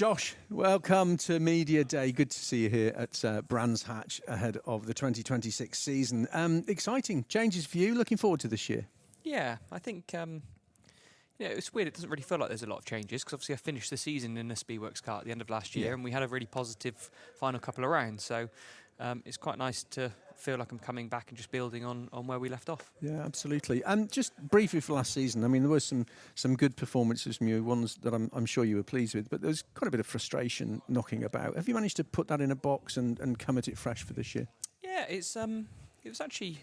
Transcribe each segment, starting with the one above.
Josh, welcome to Media Day. Good to see you here at Brands Hatch ahead of the 2026 season. Exciting changes for you. Looking forward to this year. Yeah, I think it's weird. It doesn't really feel like there's a lot of changes because obviously I finished the season in a Speedworks car at the end of last year, and we had a really positive final couple of rounds. So it's quite nice to feel like I'm coming back and just building on where we left off. Yeah, absolutely. And just briefly for last season, I mean, there were some good performances from you, ones that I'm sure you were pleased with, but there was quite a bit of frustration knocking about. Have you managed to put that in a box and come at it fresh for this year? Yeah, it was actually,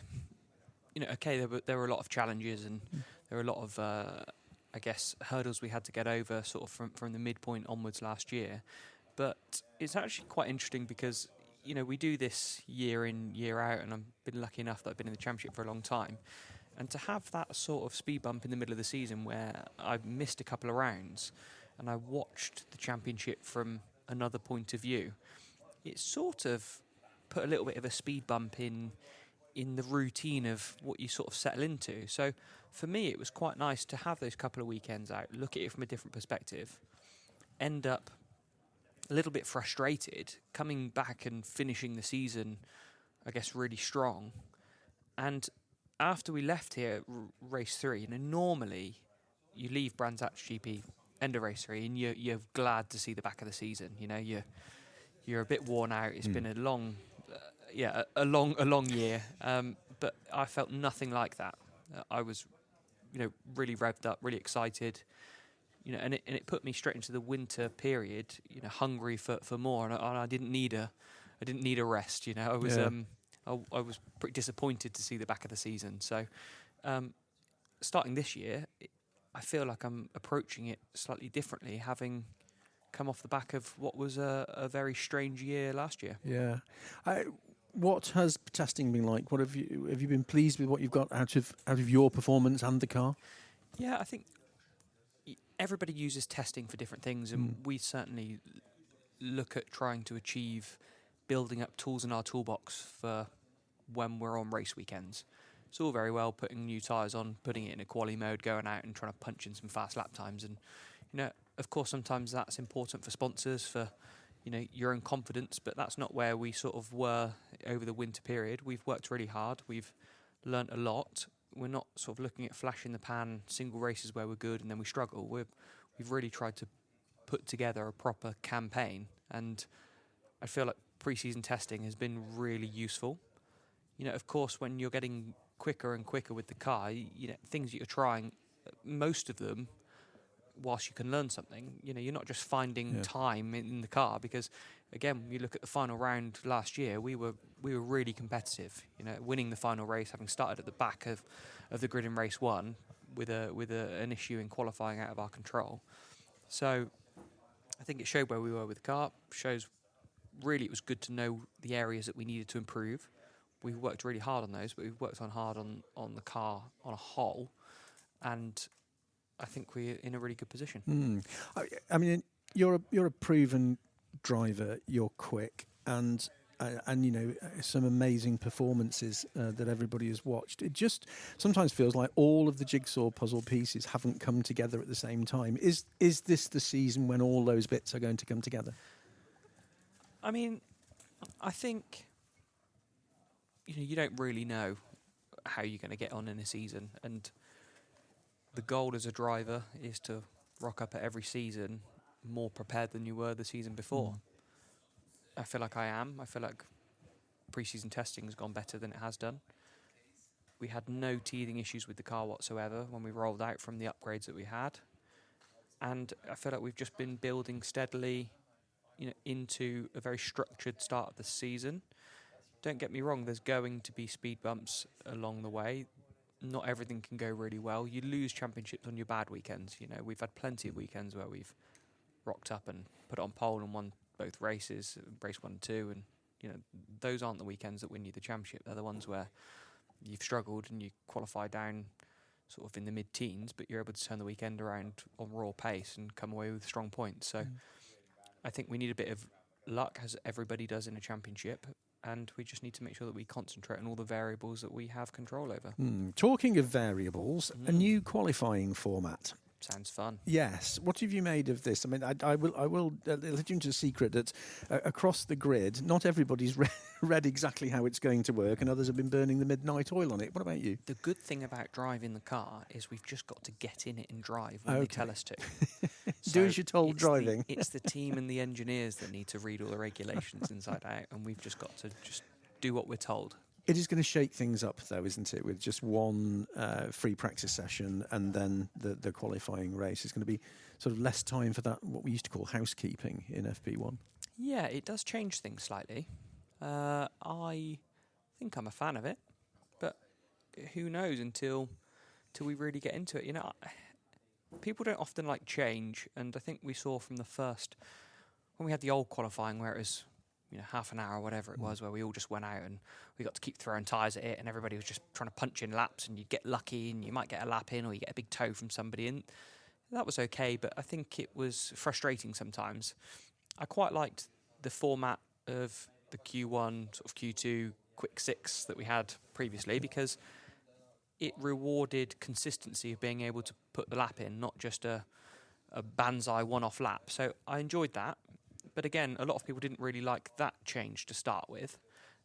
okay. There were a lot of challenges and there were a lot of I guess hurdles we had to get over sort of from the midpoint onwards last year. But it's actually quite interesting because we do this year in, year out, and I've been lucky enough that I've been in the championship for a long time. And to have that sort of speed bump in the middle of the season where I missed a couple of rounds and I watched the championship from another point of view, it sort of put a little bit of a speed bump in the routine of what you sort of settle into. So for me, it was quite nice to have those couple of weekends out, look at it from a different perspective, end up a little bit frustrated, coming back and finishing the season, I guess, really strong. And after we left here, race 3, normally you leave Brands Hatch GP, end of race 3, and you're glad to see the back of the season. You're a bit worn out. It's been a long year. But I felt nothing like that. I was, really revved up, really excited. And it put me straight into the winter period, hungry for more, and I didn't need a rest. I was pretty disappointed to see the back of the season. So, starting this year, I feel like I'm approaching it slightly differently, having come off the back of what was a very strange year last year. Yeah. What has testing been like? What have you been pleased with what you've got out of your performance and the car? Yeah, I think everybody uses testing for different things, and we certainly look at trying to achieve building up tools in our toolbox for when we're on race weekends. It's all very well putting new tyres on, putting it in a quali mode, going out and trying to punch in some fast lap times. And, of course, sometimes that's important for sponsors, for, your own confidence, but that's not where we sort of were over the winter period. We've worked really hard. We've learnt a lot. We're not sort of looking at flash in the pan, single races where we're good and then we struggle. We've really tried to put together a proper campaign, and I feel like pre-season testing has been really useful. Of course, when you're getting quicker and quicker with the car, things that you're trying, most of them, whilst you can learn something, you're not just finding time in the car, because again, you look at the final round last year, we were really competitive, winning the final race, having started at the back of the grid in race 1 with an issue in qualifying out of our control. So I think it showed where we were with the car, shows really it was good to know the areas that we needed to improve. We've worked really hard on those, but we've worked hard on the car on a whole, and I think we're in a really good position. I mean, you're a proven driver. You're quick, and some amazing performances that everybody has watched. It just sometimes feels like all of the jigsaw puzzle pieces haven't come together at the same time. Is this the season when all those bits are going to come together? I mean, I think you don't really know how you're going to get on in a season, and the goal as a driver is to rock up at every season more prepared than you were the season before. I feel like I am. I feel like pre-season testing has gone better than it has done. We had no teething issues with the car whatsoever when we rolled out from the upgrades that we had. And I feel like we've just been building steadily, into a very structured start of the season. Don't get me wrong, there's going to be speed bumps along the way. Not everything can go really well. You lose championships on your bad weekends. We've had plenty of weekends where we've rocked up and put it on pole and won both races, race 1 and 2, and those aren't the weekends that win you the championship. They're the ones where you've struggled and you qualify down sort of in the mid-teens, but you're able to turn the weekend around on raw pace and come away with strong points. So I think we need a bit of luck, as everybody does in a championship, and we just need to make sure that we concentrate on all the variables that we have control over. Talking of variables, a new qualifying format. Sounds fun. Yes. What have you made of this? I mean, I will let you into a secret that across the grid, not everybody's read exactly how it's going to work, and others have been burning the midnight oil on it. What about you? The good thing about driving the car is we've just got to get in it and drive when they tell us to. Do as you're told it's driving. It's the team and the engineers that need to read all the regulations inside out, and we've just got to just do what we're told. It is going to shake things up, though, isn't it? With just one free practice session and then the qualifying race. It's going to be sort of less time for that, what we used to call housekeeping in FP1. Yeah, it does change things slightly. I think I'm a fan of it, but who knows until we really get into it. You know, people don't often like change, and I think we saw from the first, when we had the old qualifying where it was, you know, half an hour or whatever it was, where we all just went out and we got to keep throwing tyres at it, and everybody was just trying to punch in laps, and you'd get lucky and you might get a lap in or you get a big tow from somebody, and that was okay, but I think it was frustrating sometimes. I quite liked the format of the Q1, sort of Q2, quick six that we had previously, because it rewarded consistency of being able to put the lap in, not just a banzai one-off lap. So I enjoyed that. But again, a lot of people didn't really like that change to start with.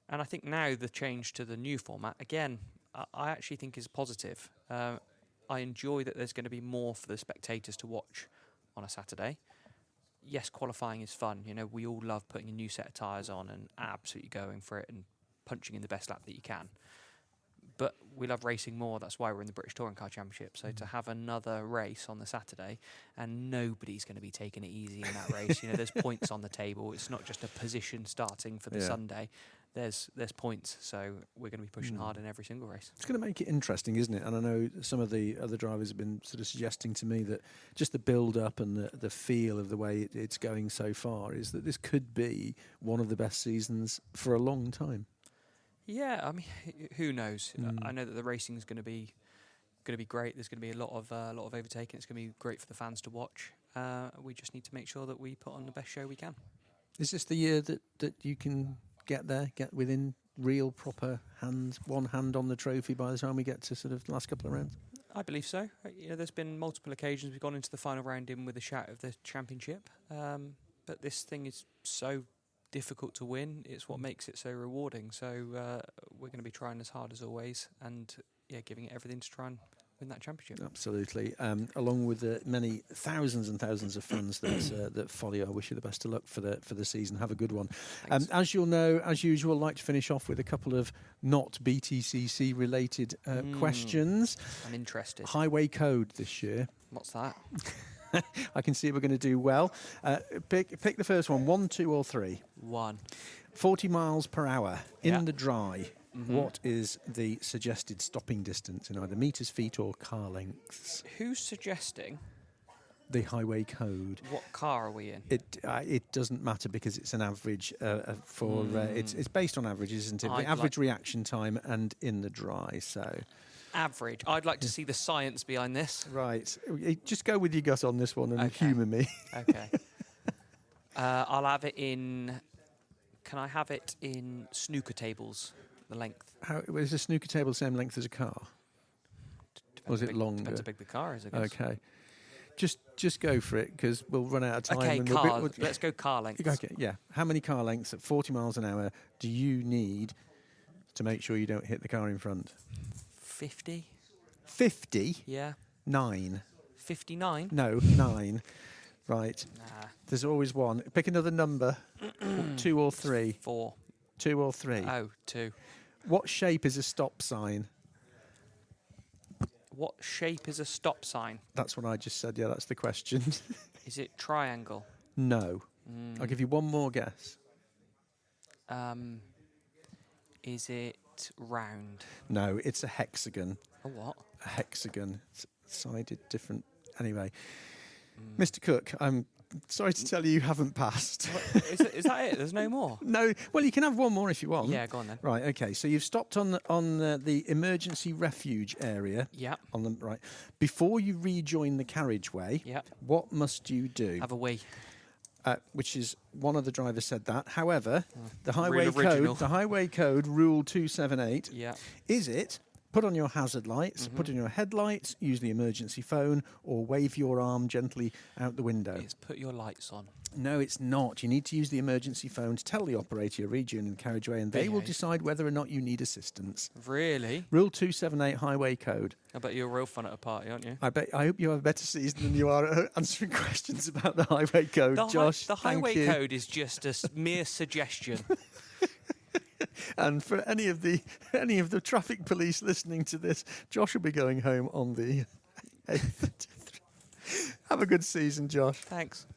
And I think now the change to the new format, again, I actually think is positive. I enjoy that there's going to be more for the spectators to watch on a Saturday. Yes, qualifying is fun. You know, we all love putting a new set of tyres on and absolutely going for it and punching in the best lap that you can. But we love racing more. That's why we're in the British Touring Car Championship. So to have another race on the Saturday, and nobody's going to be taking it easy in that race. You know, there's points on the table. It's not just a position starting for the Sunday. There's points. So we're going to be pushing hard in every single race. It's going to make it interesting, isn't it? And I know some of the other drivers have been sort of suggesting to me that just the build-up and the feel of the way it's going so far is that this could be one of the best seasons for a long time. Yeah, I mean, who knows? I know that the racing is going to be great. There's going to be a lot of overtaking. It's going to be great for the fans to watch. We just need to make sure that we put on the best show we can. Is this the year that you can get within real proper hands, one hand on the trophy by the time we get to sort of the last couple of rounds? I believe so. You know, there's been multiple occasions we've gone into the final round in with a shout of the championship, but this thing is so difficult to win. It's what makes it so rewarding. So we're going to be trying as hard as always, and giving it everything to try and win that championship. Absolutely. Along with the many thousands and thousands of fans that follow you, I wish you the best of luck for the season. Have a good one. As you'll know, as usual, I'd like to finish off with a couple of not BTCC related questions. I'm interested. Highway code this year. What's that? I can see we're going to do well. Pick the first one. 1, 2 or 3? 1. 40 miles per hour in the dry. What is the suggested stopping distance in either metres, feet or car lengths? Who's suggesting? The highway code. What car are we in? It doesn't matter because it's an average it's based on averages, isn't it? The average reaction time and in the dry. So average. I'd like to see the science behind this. Right. Just go with your gut on this one and humour me. Okay. I'll have it in. Can I have it in snooker tables? The length. Is a snooker table the same length as a car? Or is it longer? Depends how big the car is, I guess. Okay. Just go for it because we'll run out of time. Okay, car. Let's go car lengths. Okay, yeah. How many car lengths at 40 miles an hour do you need to make sure you don't hit the car in front? 50. 50? Yeah. 9. 59? No, 9. Right. Nah. There's always one. Pick another number. 2 or 3? 4. 2 or 3? Oh, 2. What shape is a stop sign? What shape is a stop sign? That's what I just said. Yeah, that's the question. Is it triangle? No. I'll give you one more guess. Is it round? No, it's a hexagon. A what? A hexagon. It's sided different. Anyway, Mr. Cook, I'm sorry to tell you haven't passed. Is that it? There's no more? No. Well, you can have one more if you want. Yeah, go on then. Right, okay. So you've stopped on the emergency refuge area. Yeah. On the right. Before you rejoin the carriageway, what must you do? Have a wee. Which is one of the drivers said that. However, the highway code, rule 278. Yeah. Is it put on your hazard lights, put on your headlights, use the emergency phone, or wave your arm gently out the window. It's put your lights on. No, it's not. You need to use the emergency phone to tell the operator you're rejoining the carriageway, and they will Behave. decide whether or not you need assistance. Really? Rule 278 Highway Code. I bet you're real fun at a party, aren't you? I hope you have a better season than you are at answering questions about the Highway Code, Josh. The thank highway you. code is just a mere suggestion. And for any of the traffic police listening to this, Josh will be going home on the 8th. Have a good season, Josh. Thanks.